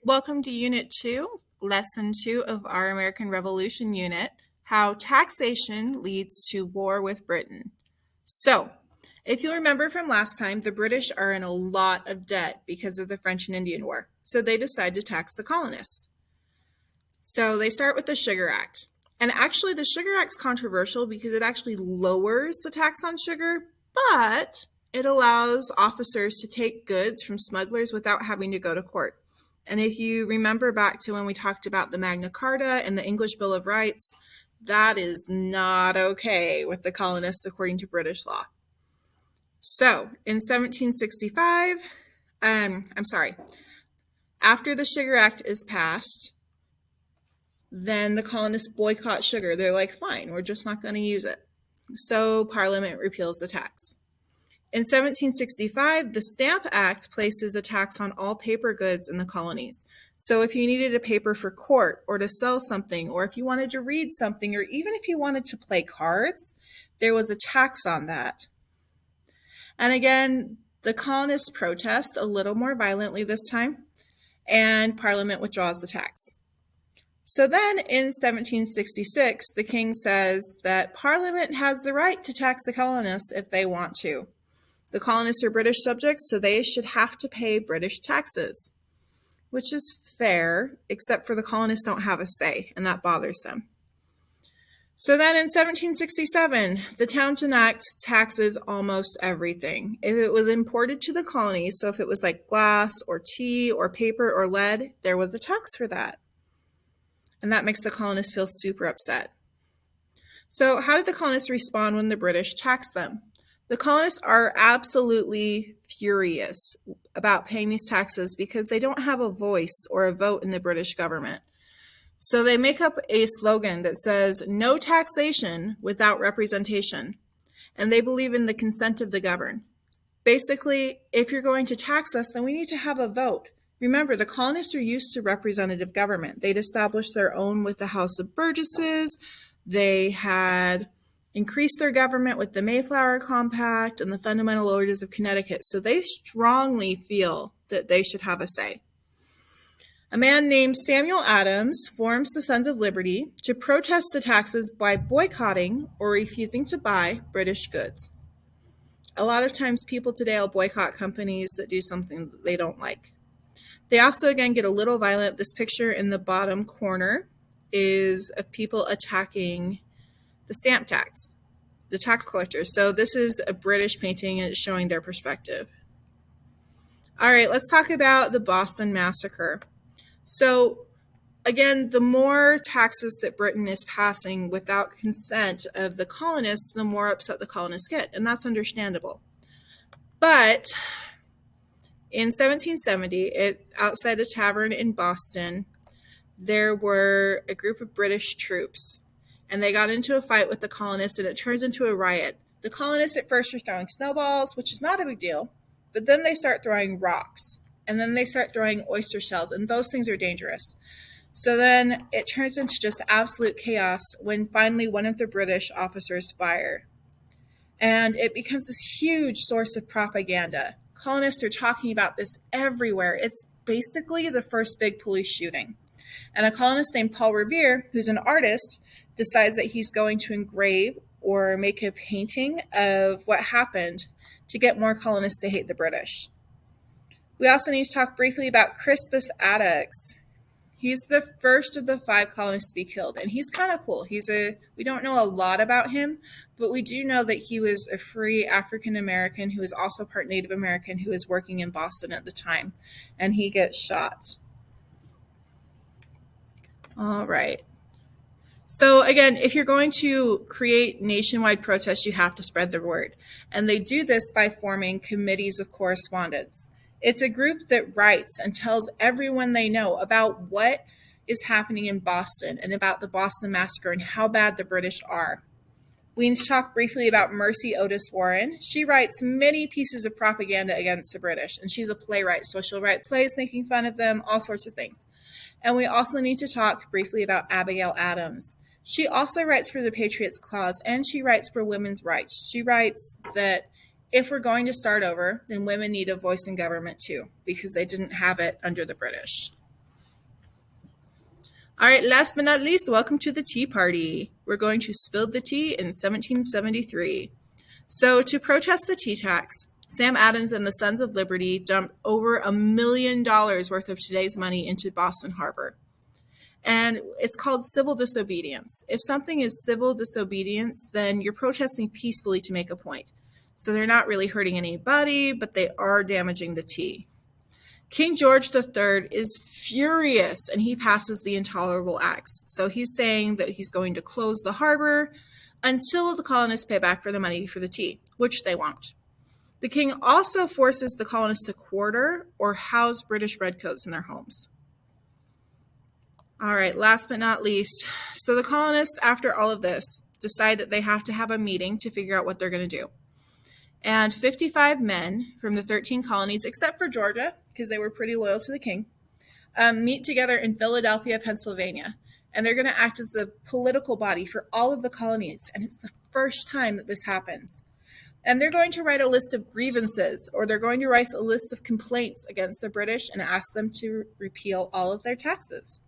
Welcome to Unit 2, Lesson 2 of our American Revolution unit, How Taxation Leads to War with Britain. So, if you remember from last time, the British are in a lot of debt because of the French and Indian War, so they decide to tax the colonists. So they start with the Sugar Act. And actually, the Sugar Act's controversial because it actually lowers the tax on sugar, but it allows officers to take goods from smugglers without having to go to court. And if you remember back to when we talked about the Magna Carta and the English Bill of Rights, that is not okay with the colonists according to British law. So in 1765, after the Sugar Act is passed, then the colonists boycott sugar. They're like, fine, we're just not going to use it. So Parliament repeals the tax. In 1765, the Stamp Act places a tax on all paper goods in the colonies. So if you needed a paper for court or to sell something, or if you wanted to read something, or even if you wanted to play cards, there was a tax on that. And again, the colonists protest a little more violently this time, and Parliament withdraws the tax. So then in 1766, the king says that Parliament has the right to tax the colonists if they want to. The colonists are British subjects, so they should have to pay British taxes, which is fair, except for the colonists don't have a say, and that bothers them. So then in 1767, the Townshend Act taxes almost everything. If it was imported to the colonies, so if it was like glass or tea or paper or lead, there was a tax for that. And that makes the colonists feel super upset. So how did the colonists respond when the British taxed them? The colonists are absolutely furious about paying these taxes because they don't have a voice or a vote in the British government. So they make up a slogan that says, no taxation without representation. And they believe in the consent of the governed. Basically, if you're going to tax us, then we need to have a vote. Remember, the colonists are used to representative government. They'd established their own with the House of Burgesses. They had increased their government with the Mayflower Compact and the Fundamental Orders of Connecticut. So they strongly feel that they should have a say. A man named Samuel Adams forms the Sons of Liberty to protest the taxes by boycotting or refusing to buy British goods. A lot of times people today will boycott companies that do something that they don't like. They also, again, get a little violent. This picture in the bottom corner is of people attacking the stamp tax, the tax collectors. So this is a British painting and it's showing their perspective. All right, let's talk about the Boston Massacre. So again, the more taxes that Britain is passing without consent of the colonists, the more upset the colonists get, and that's understandable. But in 1770, outside a tavern in Boston, there were a group of British troops, and they got into a fight with the colonists, and it turns into a riot. The colonists at first are throwing snowballs, which is not a big deal, but then they start throwing rocks, and then they start throwing oyster shells, and those things are dangerous. So then it turns into just absolute chaos when finally one of the British officers fires. And it becomes this huge source of propaganda. Colonists are talking about this everywhere. It's basically the first big police shooting. And a colonist named Paul Revere, who's an artist, decides that he's going to engrave or make a painting of what happened to get more colonists to hate the British. We also need to talk briefly about Crispus Attucks. He's the first of the 5 colonists to be killed, and he's kind of cool. We don't know a lot about him, but we do know that he was a free African American who was also part Native American who was working in Boston at the time, and he gets shot. All right. So again, if you're going to create nationwide protests, you have to spread the word. And they do this by forming committees of correspondence. It's a group that writes and tells everyone they know about what is happening in Boston and about the Boston Massacre and how bad the British are. We need to talk briefly about Mercy Otis Warren. She writes many pieces of propaganda against the British, and she's a playwright, so she'll write plays making fun of them, all sorts of things. And we also need to talk briefly about Abigail Adams. She also writes for the Patriots Clause, and she writes for women's rights. She writes that if we're going to start over, then women need a voice in government too, because they didn't have it under the British. All right, last but not least, welcome to the Tea Party. We're going to spill the tea in 1773. So, to protest the tea tax, Sam Adams and the Sons of Liberty dumped over $1 million worth of today's money into Boston Harbor. And it's called civil disobedience. If something is civil disobedience, then you're protesting peacefully to make a point. So they're not really hurting anybody, but they are damaging the tea. King George III is furious and he passes the Intolerable Acts. So he's saying that he's going to close the harbor until the colonists pay back for the money for the tea, which they won't. The king also forces the colonists to quarter or house British redcoats in their homes. All right, last but not least. So the colonists, after all of this, decide that they have to have a meeting to figure out what they're going to do. And 55 men from the 13 colonies, except for Georgia, because they were pretty loyal to the king, meet together in Philadelphia, Pennsylvania. And they're going to act as a political body for all of the colonies. And it's the first time that this happens. And they're going to write a list of grievances, or they're going to write a list of complaints against the British and ask them to repeal all of their taxes.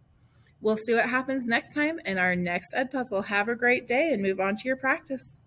We'll see what happens next time in our next Ed Puzzle. Have a great day and move on to your practice.